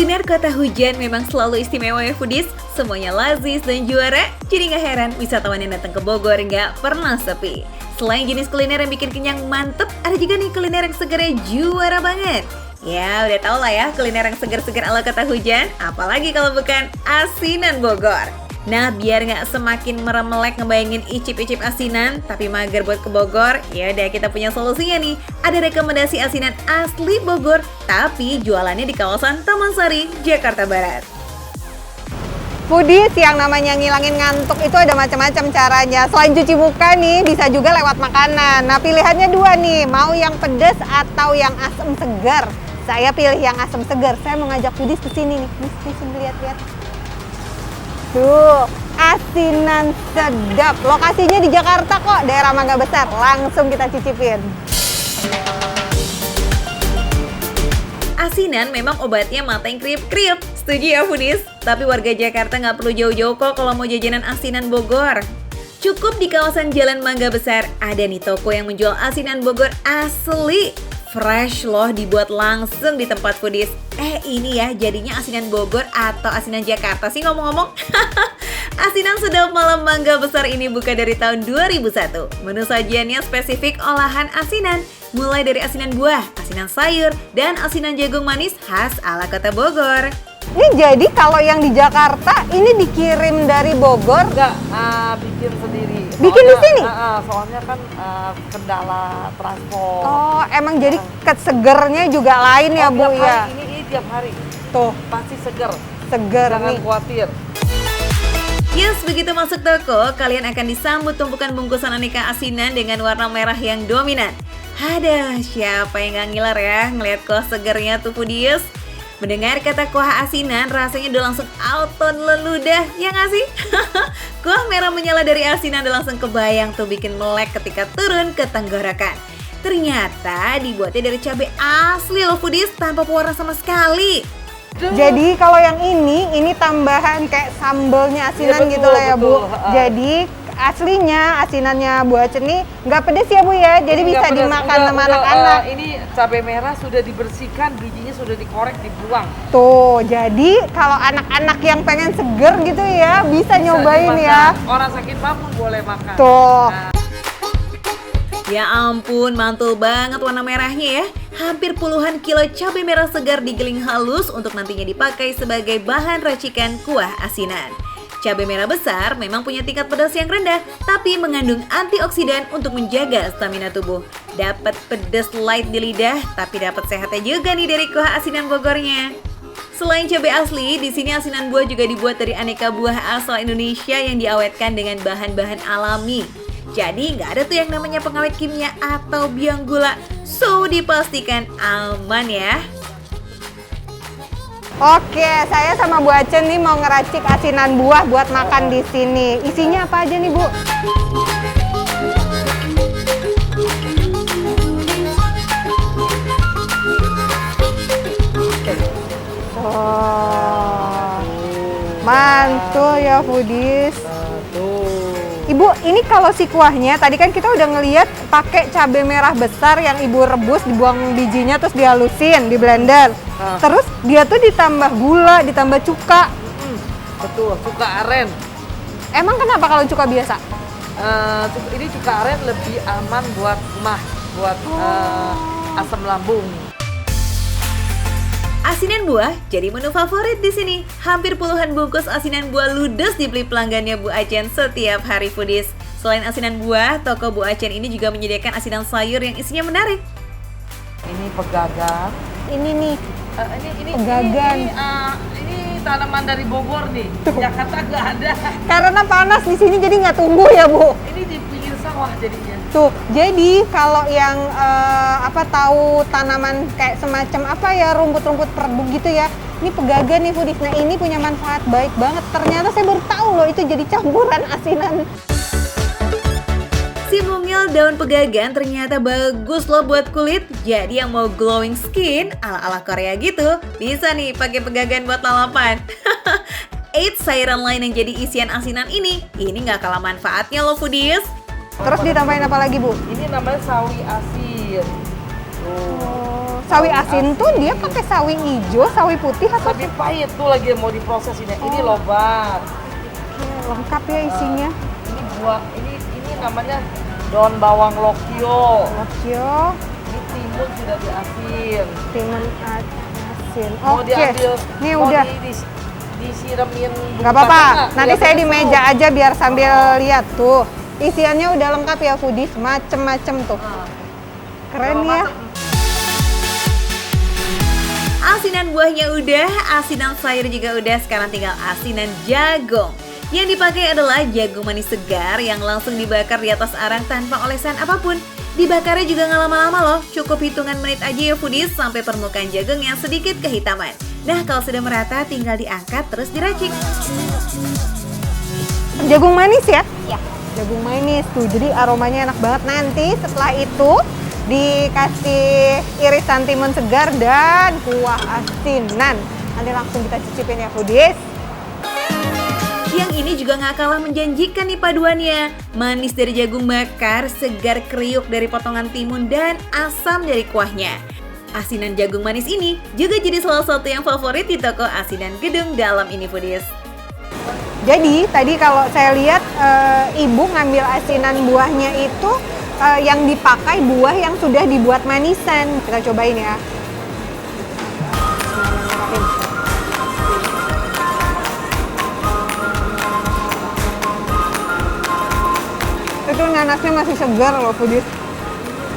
Kuliner kota hujan memang selalu istimewa ya foodies. Semuanya lazis dan juara, jadi gak heran wisatawan yang datang ke Bogor gak pernah sepi. Selain jenis kuliner yang bikin kenyang mantep, ada juga nih kuliner yang segernya juara banget. Ya udah tau lah ya kuliner yang seger-seger ala kota hujan, apalagi kalau bukan asinan Bogor. Nah biar gak semakin meremelek ngebayangin icip-icip asinan tapi mager buat ke Bogor, ya udah kita punya solusinya nih. Ada rekomendasi asinan asli Bogor tapi jualannya di kawasan Taman Sari, Jakarta Barat. Foodies, yang namanya ngilangin ngantuk itu ada macam-macam caranya. Selain cuci muka nih, bisa juga lewat makanan. Nah pilihannya dua nih, mau yang pedas atau yang asam segar. Saya pilih yang asam segar. Saya mau ngajak foodies ke sini nih. Nih, lihat-lihat. Tuh, asinan sedap. Lokasinya di Jakarta kok, daerah Mangga Besar. Langsung kita cicipin. Asinan memang obatnya mata yang kriep-kriep. Setuju ya foodies? Tapi warga Jakarta nggak perlu jauh-jauh kok kalau mau jajanan asinan Bogor. Cukup di kawasan Jalan Mangga Besar, ada nih toko yang menjual asinan Bogor asli. Fresh loh, dibuat langsung di tempat foodies. Ini ya jadinya asinan Bogor atau asinan Jakarta sih ngomong-ngomong. Asinan sedap malam Mangga Besar ini buka dari tahun 2001. Menu sajiannya spesifik olahan asinan, mulai dari asinan buah, asinan sayur, dan asinan jagung manis khas ala kota Bogor. Ini jadi kalau yang di Jakarta ini dikirim dari Bogor? Enggak, bikin sendiri. Bikin di sini? Soalnya kan kendala transport. Oh, emang jadi segernya juga lain ya Bu ya? Ini tiap hari. Tuh, Pasti seger. seger Jangan nih. khawatir. Yes, begitu masuk toko, kalian akan disambut tumpukan bungkusan aneka asinan dengan warna merah yang dominan. Ada siapa yang gak ngiler ya ngeliat kuah segernya tuh foodies? Mendengar kata kuah asinan, rasanya udah langsung auto leludah, ya gak sih? Kuah merah menyala dari asinan udah langsung kebayang tuh bikin melek ketika turun ke tenggorokan. Ternyata dibuatnya dari cabai asli loh foodies, tanpa pewarna sama sekali. Jadi kalau yang ini tambahan kayak sambelnya asinan Iya, betul, gitu lah ya Bu. betul. Jadi aslinya asinannya Bu Aceh nih nggak pedes ya Bu ya, jadi Ini bisa nggak pedas, dimakan udah, sama anak-anak. Ini cabai merah sudah dibersihkan, bijinya sudah dikorek, dibuang. Tuh, jadi kalau anak-anak yang pengen seger gitu ya bisa nyobain dimakan. ya. Orang sakit mah pun boleh makan. Tuh. Nah, Ya ampun, mantul banget warna merahnya ya. Hampir puluhan kilo cabai merah segar digiling halus untuk nantinya dipakai sebagai bahan racikan kuah asinan. Cabai merah besar memang punya tingkat pedas yang rendah, tapi mengandung antioksidan untuk menjaga stamina tubuh. Dapat pedas light di lidah, tapi dapat sehatnya juga nih dari kuah asinan Bogornya. Selain cabai asli, di sini asinan buah juga dibuat dari aneka buah asal Indonesia yang diawetkan dengan bahan-bahan alami. Jadi nggak ada tuh yang namanya pengawet kimia atau biang gula. So dipastikan aman ya. Oke, saya sama Bu Aceh nih mau ngeracik asinan buah buat makan di sini. Isinya apa aja nih Bu? Oh, mantul ya foodies. Ibu, ini kalau si kuahnya, tadi kan kita udah ngeliat pakai cabai merah besar yang Ibu rebus, dibuang bijinya terus dihalusin, di blender. Terus dia tuh ditambah gula, ditambah cuka. betul, cuka aren. Emang kenapa kalau cuka biasa? Ini cuka aren lebih aman buat mah, buat asam lambung. Asinan buah jadi menu favorit di sini. Hampir puluhan bungkus asinan buah ludes dibeli pelanggannya Bu Acen setiap hari foodies. Selain asinan buah, toko Bu Acen ini juga menyediakan asinan sayur yang isinya menarik. Ini pegagan. Ini nih, Ini Pegagan. Ini tanaman dari Bogor nih. Jakarta nggak ada. karena panas di sini jadi nggak tumbuh ya Bu. Ini di pinggir sawah jadinya. Tuh, jadi kalau yang tahu tanaman kayak semacam apa ya rumput-rumput perebuk gitu ya, ini pegagan nih foodies. Nah ini punya manfaat baik banget. Ternyata saya baru tahu loh itu jadi campuran asinan. Si mungil daun pegagan ternyata bagus loh buat kulit. Jadi yang mau glowing skin ala-ala Korea gitu, bisa nih pakai pegagan buat lalapan. Eits, sayuran lain yang jadi isian asinan ini nggak kalah manfaatnya loh foodies. Terus ditambahin apa lagi Bu? Ini namanya sawi asin. Oh, sawi asin tuh dia pakai sawi hijau, sawi putih atau Sawi pahit tuh lagi mau diproses ini. Ini lobat. lengkap ya isinya? Ini buah, ini namanya daun bawang lokio. Lokyo, Ini timun sudah diasin. timun asin. Mau Oke, diambil, ini mau udah. disiramin bumbu Gak apa-apa, kacang nggak? nanti Biar saya di seru. meja aja biar sambil lihat tuh. Isiannya udah lengkap ya foodies, macem-macem tuh. Ah. Keren Kalau ya. masak, Asinan buahnya udah, asinan sayur juga udah, sekarang tinggal asinan jagung. Yang dipakai adalah jagung manis segar yang langsung dibakar di atas arang tanpa olesan apapun. Dibakarnya juga nggak lama-lama loh, cukup hitungan menit aja ya foodies sampai permukaan jagung yang sedikit kehitaman. Nah kalau sudah merata tinggal diangkat terus diracik. Jagung manis ya? Ya. Jagung manis tuh, jadi aromanya enak banget. Nanti setelah itu dikasih irisan timun segar dan kuah asinan. Nanti langsung kita cicipin ya foodies. Yang ini juga nggak kalah menjanjikan nih paduannya. Manis dari jagung bakar, segar kriuk dari potongan timun, dan asam dari kuahnya. Asinan jagung manis ini juga jadi salah satu yang favorit di toko asinan gedung dalam ini foodies. Jadi tadi kalau saya lihat ibu ngambil asinan buahnya itu yang dipakai buah yang sudah dibuat manisan. Kita cobain ya. Itu nanasnya masih segar loh foodies.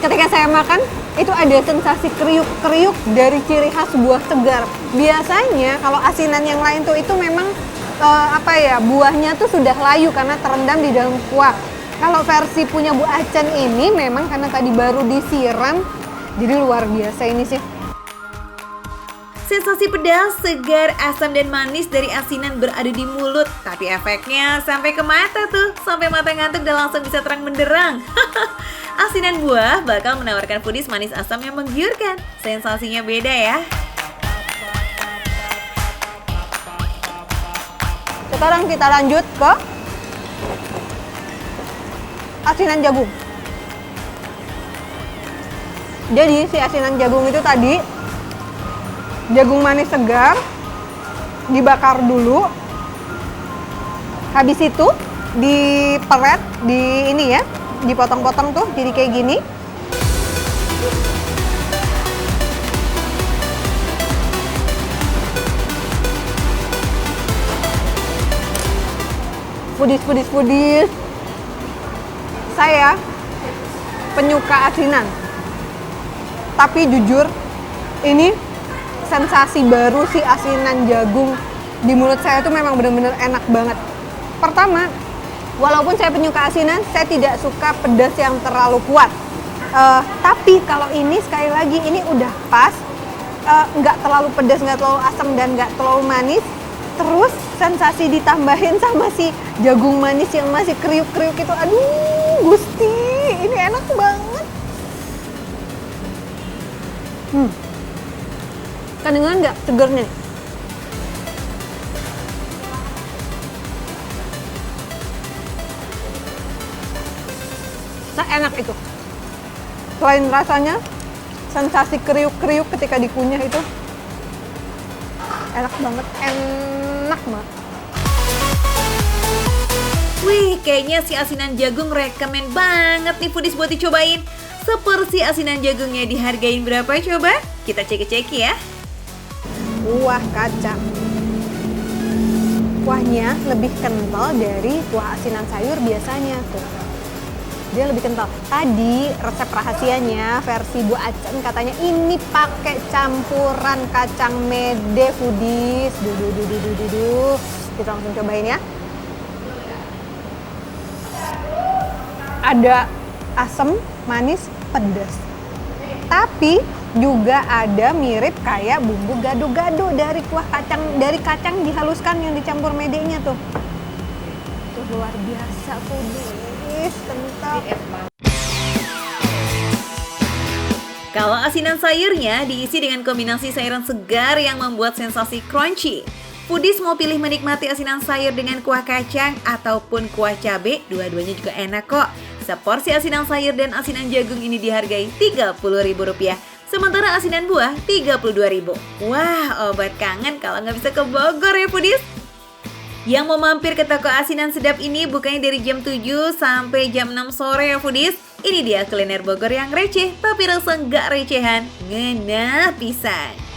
Ketika saya makan itu ada sensasi kriuk-kriuk dari ciri khas buah segar. Biasanya kalau asinan yang lain tuh itu memang buahnya tuh sudah layu karena terendam di dalam kuah. Kalau versi punya Bu Acen ini memang karena tadi baru disiram, jadi luar biasa ini sih. Sensasi pedas, segar, asam, dan manis dari asinan beradu di mulut. Tapi efeknya sampai ke mata tuh, sampai mata ngantuk dan langsung bisa terang benderang. Asinan buah bakal menawarkan foodies manis asam yang menggiurkan. Sensasinya beda ya. Sekarang kita lanjut ke asinan jagung. Jadi si asinan jagung itu tadi jagung manis segar dibakar dulu. Habis itu diperet di ini ya, dipotong-potong tuh jadi kayak gini. Foodies. Saya penyuka asinan. Tapi jujur, ini sensasi baru si asinan jagung di mulut saya tuh memang benar-benar enak banget. Pertama, walaupun saya penyuka asinan, saya tidak suka pedas yang terlalu kuat. Tapi kalau ini sekali lagi ini udah pas, nggak terlalu pedas, nggak terlalu asam dan nggak terlalu manis. Terus sensasi ditambahin sama si jagung manis yang masih kriuk-kriuk itu, aduh gusti, ini enak banget. Kedengeran nggak segernya nih? Enak itu. Selain rasanya, sensasi kriuk-kriuk ketika dikunyah itu enak banget, enak banget. Wih, kayaknya si asinan jagung rekomen banget nih foodies buat dicobain. Seporsi asinan jagungnya dihargain berapa coba? Kita cek-cek ya. Kuah kacang. Kuahnya lebih kental dari kuah asinan sayur biasanya tuh. Dia lebih kental. Tadi resep rahasianya versi Bu Acen katanya ini pakai campuran kacang mede foodies. Duh. Kita langsung cobain ya. Ada asam, manis, pedas. Tapi juga ada mirip kayak bumbu gado-gado dari kuah kacang, dari kacang dihaluskan yang dicampur medenya tuh. Tuh luar biasa foodies, kental. Kalau asinan sayurnya diisi dengan kombinasi sayuran segar yang membuat sensasi crunchy. Foodies mau pilih menikmati asinan sayur dengan kuah kacang ataupun kuah cabai, dua-duanya juga enak kok. Seporsi asinan sayur dan asinan jagung ini dihargai Rp30.000. Sementara asinan buah Rp32.000. Wah, obat kangen kalau nggak bisa ke Bogor ya foodies. Yang mau mampir ke toko asinan sedap ini bukanya dari jam 7 sampai jam 6 sore ya foodies. Ini dia kuliner Bogor yang receh tapi rasa nggak recehan. Ngena pisan.